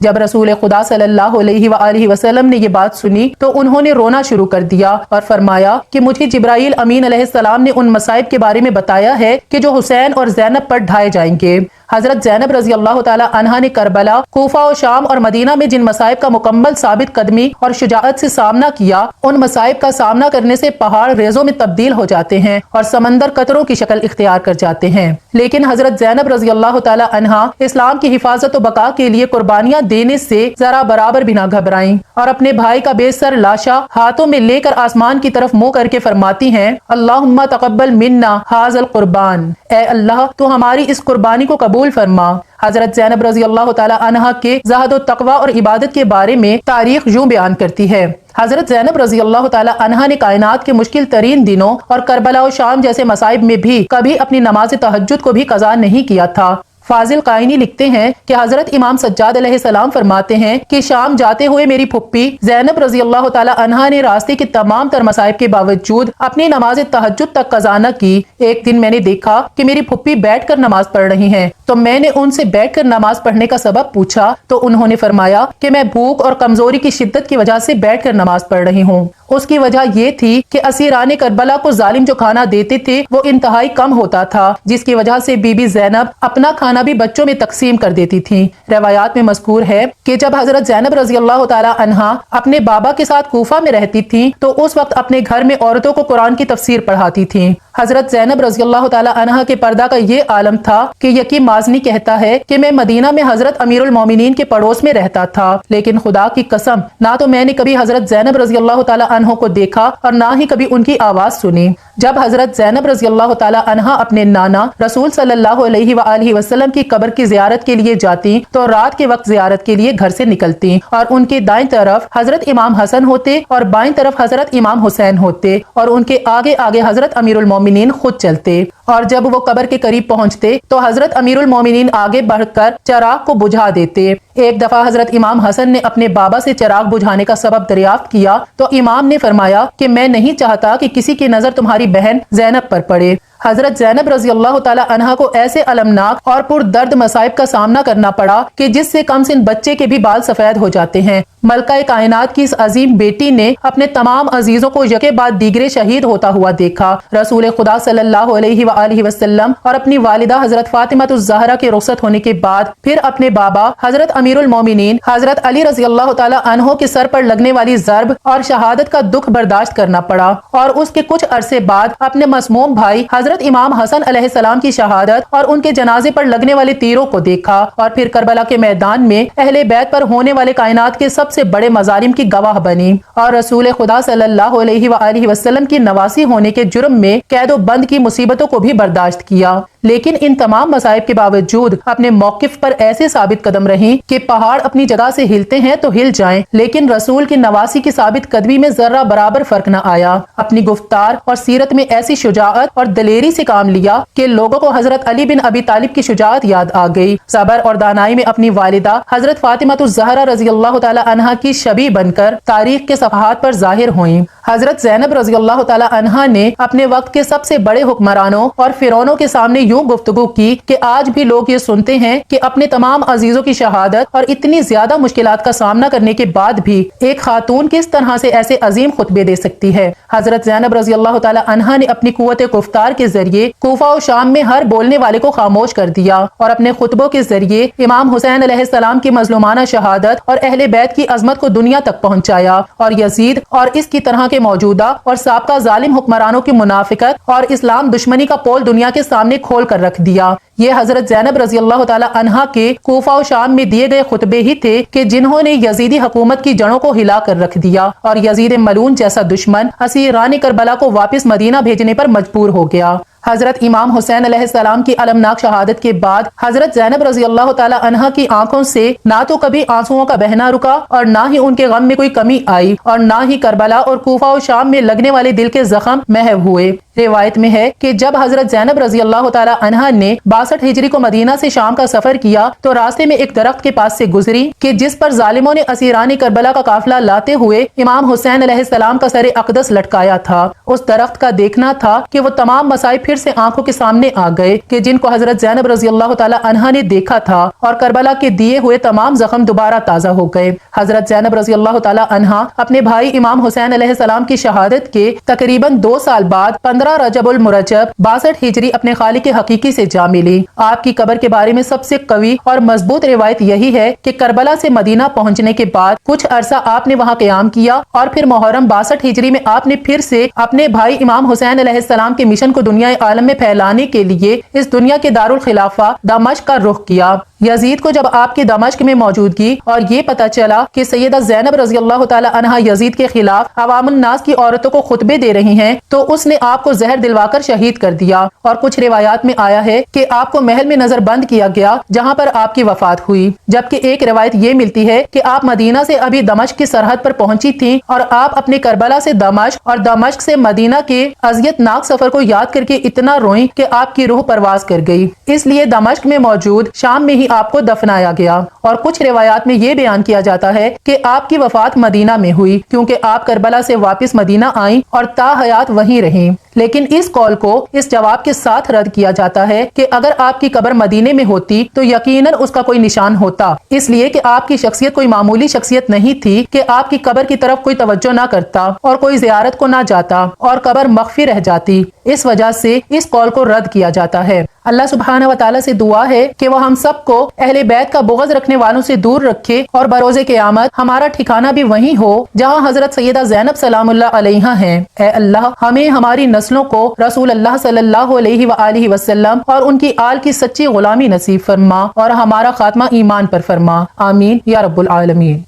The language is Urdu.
جب رسول خدا صلی اللہ علیہ وآلہ وسلم نے یہ بات سنی تو انہوں نے رونا شروع کر دیا اور فرمایا کہ مجھے جبرائیل امین علیہ السلام نے ان مصائب کے بارے میں بتایا ہے کہ جو حسین اور زینب پر ڈھائے جائیں گے۔ حضرت زینب رضی اللہ تعالی عنہا نے کربلا، کوفہ و شام اور مدینہ میں جن مصائب کا مکمل ثابت قدمی اور شجاعت سے سامنا کیا، ان مصائب کا سامنا کرنے سے پہاڑ ریزوں میں تبدیل ہو جاتے ہیں اور سمندر قطروں کی شکل اختیار کر جاتے ہیں، لیکن حضرت زینب رضی اللہ تعالی عنہا اسلام کی حفاظت و بقا کے لیے قربانیاں دینے سے ذرا برابر بھی نہ گھبرائیں اور اپنے بھائی کا بے سر لاشا ہاتھوں میں لے کر آسمان کی طرف منہ کر کے فرماتی ہیں، اللہم تقبل منا ھذا القربان، اے اللہ تو ہماری اس قربانی کو قبول فرما۔ حضرت زینب رضی اللہ تعالی عنہا کے زہد و تقوی اور عبادت کے بارے میں تاریخ یوں بیان کرتی ہے۔ حضرت زینب رضی اللہ تعالی عنہا نے کائنات کے مشکل ترین دنوں اور کربلا و شام جیسے مصائب میں بھی کبھی اپنی نماز تہجد کو بھی قضا نہیں کیا تھا۔ فاضل قائنی لکھتے ہیں کہ حضرت امام سجاد علیہ السلام فرماتے ہیں کہ شام جاتے ہوئے میری پھپھی زینب رضی اللہ تعالی عنہا نے راستے کے تمام تر مصائب کے باوجود اپنی نماز تہجد تک قضا نہ کی۔ ایک دن میں نے دیکھا کہ میری پھپھی بیٹھ کر نماز پڑھ رہی ہیں تو میں نے ان سے بیٹھ کر نماز پڑھنے کا سبب پوچھا تو انہوں نے فرمایا کہ میں بھوک اور کمزوری کی شدت کی وجہ سے بیٹھ کر نماز پڑھ رہی ہوں۔ اس کی وجہ یہ تھی کہ اسیران کربلا کو ظالم جو کھانا دیتے تھے وہ انتہائی کم ہوتا تھا، جس کی وجہ سے بی بی زینب اپنا کھانا بھی بچوں میں تقسیم کر دیتی تھیں۔ روایات میں مذکور ہے کہ جب حضرت زینب رضی اللہ تعالی عنہا اپنے بابا کے ساتھ کوفہ میں رہتی تھیں تو اس وقت اپنے گھر میں عورتوں کو قرآن کی تفسیر پڑھاتی تھیں۔ حضرت زینب رضی اللہ تعالی عنہا کے پردہ کا یہ عالم تھا کہ یقین مازنی کہتا ہے کہ میں مدینہ میں حضرت امیر المومنین کے پڑوس میں رہتا تھا، لیکن خدا کی قسم نہ تو میں نے کبھی حضرت زینب رضی اللہ تعالی عنہ کو دیکھا اور نہ ہی کبھی ان کی آواز سنی۔ جب حضرت زینب رضی اللہ تعالی عنہا اپنے نانا رسول صلی اللہ علیہ وآلہ وسلم کی قبر کی زیارت کے لیے جاتی تو رات کے وقت زیارت کے لیے گھر سے نکلتی اور ان کے دائیں طرف حضرت امام حسن ہوتے اور بائیں طرف حضرت امام حسین ہوتے اور ان کے آگے آگے حضرت امیر المومنین خود چلتے، اور جب وہ قبر کے قریب پہنچتے تو حضرت امیر المومنین آگے بڑھ کر چراغ کو بجھا دیتے۔ ایک دفعہ حضرت امام حسن نے اپنے بابا سے چراغ بجھانے کا سبب دریافت کیا تو امام نے فرمایا کہ میں نہیں چاہتا کہ کسی کی نظر تمہاری بہن زینب پر پڑے۔ حضرت زینب رضی اللہ تعالی عنہا کو ایسے المناک اور پر درد مصائب کا سامنا کرنا پڑا کہ جس سے کم سن بچے کے بھی بال سفید ہو جاتے ہیں۔ ملکہ کائنات کی اس عظیم بیٹی نے اپنے تمام عزیزوں کو یکے بعد دیگرے شہید ہوتا ہوا دیکھا۔ رسول خدا صلی اللہ علیہ وآلہ وسلم اور اپنی والدہ حضرت فاطمہ الزہرا کے رخصت ہونے کے بعد پھر اپنے بابا حضرت امیر المومنین حضرت علی رضی اللہ تعالی عنہ کے سر پر لگنے والی ضرب اور شہادت کا دکھ برداشت کرنا پڑا، اور اس کے کچھ عرصے بعد اپنے مسموم بھائی حضرت امام حسن علیہ السلام کی شہادت اور ان کے جنازے پر لگنے والے تیروں کو دیکھا، اور پھر کربلا کے میدان میں اہل بیت پر ہونے والے کائنات کے سب سے بڑے مظالم کی گواہ بنی، اور رسول خدا صلی اللہ علیہ وآلہ وسلم کی نواسی ہونے کے جرم میں قید و بند کی مصیبتوں کو بھی برداشت کیا، لیکن ان تمام مصائب کے باوجود اپنے موقف پر ایسے ثابت قدم رہیں کہ پہاڑ اپنی جگہ سے ہلتے ہیں تو ہل جائیں، لیکن رسول کی نواسی کی ثابت قدمی میں ذرہ برابر فرق نہ آیا۔ اپنی گفتار اور سیرت میں ایسی شجاعت اور دلیری سے کام لیا کہ لوگوں کو حضرت علی بن ابی طالب کی شجاعت یاد آ گئی۔ صبر اور دانائی میں اپنی والدہ حضرت فاطمہ الزہرا رضی اللہ تعالی عنہا کی شبیہ بن کر تاریخ کے صفحات پر ظاہر ہوئیں۔ حضرت زینب رضی اللہ تعالی عنہا نے اپنے وقت کے سب سے بڑے حکمرانوں اور فرعونوں کے سامنے یوں گفتگو کی کہ آج بھی لوگ یہ سنتے ہیں کہ اپنے تمام عزیزوں کی شہادت اور اتنی زیادہ مشکلات کا سامنا کرنے کے بعد بھی ایک خاتون کس طرح سے ایسے عظیم خطبے دے سکتی ہے۔ حضرت زینب رضی اللہ تعالی عنہا نے اپنی قوت گفتار کے ذریعے کوفہ و شام میں ہر بولنے والے کو خاموش کر دیا، اور اپنے خطبوں کے ذریعے امام حسین علیہ السلام کی مظلومانہ شہادت اور اہل بیت کی عظمت کو دنیا تک پہنچایا، اور یزید اور اس کی طرح کے موجودہ اور سابقہ ظالم حکمرانوں کی منافقت اور اسلام دشمنی کا پول دنیا کے سامنے کھول کر رکھ دیا۔ یہ حضرت زینب رضی اللہ تعالی عنہا کے کوفہ و شام میں دیے گئے خطبے ہی تھے کہ جنہوں نے یزیدی حکومت کی جڑوں کو ہلا کر رکھ دیا، اور یزید ملعون جیسا دشمن اسیران کربلا کو واپس مدینہ بھیجنے پر مجبور ہو گیا۔ حضرت امام حسین علیہ السلام کی المناک شہادت کے بعد حضرت زینب رضی اللہ تعالی عنہا کی آنکھوں سے نہ تو کبھی آنسوؤں کا بہنا رکا اور نہ ہی ان کے غم میں کوئی کمی آئی، اور نہ ہی کربلا اور کوفہ و شام میں لگنے والے دل کے زخم محو ہوئے۔ روایت میں ہے کہ جب حضرت زینب رضی اللہ تعالی عنہا نے 62 ہجری کو مدینہ سے شام کا سفر کیا تو راستے میں ایک درخت کے پاس سے گزری کہ جس پر ظالموں نے اسیران کربلا کا قافلہ لاتے ہوئے امام حسین علیہ السلام کا سر اقدس لٹکایا تھا۔ اس درخت کا دیکھنا تھا کہ وہ تمام مسائب پھر سے آنکھوں کے سامنے آ گئے کہ جن کو حضرت زینب رضی اللہ تعالی عنہا نے دیکھا تھا، اور کربلا کے دیے ہوئے تمام زخم دوبارہ تازہ ہو گئے۔ حضرت زینب رضی اللہ تعالی عنہا اپنے بھائی امام حسین علیہ السلام کی شہادت کے تقریباً 2 سال بعد 15 رجب المرجب 62 ہجری اپنے خالق حقیقی سے جا ملی۔ آپ کی قبر کے بارے میں سب سے قوی اور مضبوط روایت یہی ہے کہ کربلا سے مدینہ پہنچنے کے بعد کچھ عرصہ آپ نے وہاں قیام کیا، اور پھر محرم 62 ہجری میں آپ نے پھر سے اپنے بھائی امام حسین علیہ السلام کے مشن کو دنیا عالم میں پھیلانے کے لیے اس دنیا کے دارالخلافہ دمشق کا رخ کیا۔ یزید کو جب آپ کی دمشق میں موجودگی اور یہ پتہ چلا کہ سیدہ زینب رضی اللہ تعالی عنہا یزید کے خلاف عوام الناس کی عورتوں کو خطبے دے رہی ہیں تو اس نے آپ کو زہر دلوا کر شہید کر دیا، اور کچھ روایات میں آیا ہے کہ آپ کو محل میں نظر بند کیا گیا جہاں پر آپ کی وفات ہوئی، جبکہ ایک روایت یہ ملتی ہے کہ آپ مدینہ سے ابھی دمشق کی سرحد پر پہنچی تھیں اور آپ اپنے کربلا سے دمشق اور دمشق سے مدینہ کے اذیت ناک سفر کو یاد کر کے اتنا روئیں کہ آپ کی روح پرواز کر گئی، اس لیے دمشق میں موجود شام میں ہی آپ کو دفنایا گیا۔ اور کچھ روایات میں یہ بیان کیا جاتا ہے کہ آپ کی وفات مدینہ میں ہوئی کیونکہ آپ کربلا سے واپس مدینہ آئیں اور تا حیات وہیں رہیں، لیکن اس قول کو اس جواب کے ساتھ رد کیا جاتا ہے کہ اگر آپ کی قبر مدینے میں ہوتی تو یقیناً اس کا کوئی نشان ہوتا، اس لیے کہ آپ کی شخصیت کوئی معمولی شخصیت نہیں تھی کہ آپ کی قبر کی طرف کوئی توجہ نہ کرتا اور کوئی زیارت کو نہ جاتا اور قبر مخفی رہ جاتی، اس وجہ سے اس قول کو رد کیا جاتا ہے۔ اللہ سبحانہ و تعالیٰ سے دعا ہے کہ وہ ہم سب کو اہل بیت کا بغض رکھنے والوں سے دور رکھے اور بروز قیامت ہمارا ٹھکانہ بھی وہیں ہو جہاں حضرت سیدہ زینب سلام اللہ علیہا ہیں۔ اے اللہ ہمیں ہماری نسلوں کو رسول اللہ صلی اللہ علیہ وآلہ وسلم اور ان کی آل کی سچی غلامی نصیب فرما اور ہمارا خاتمہ ایمان پر فرما، آمین یا رب العالمین۔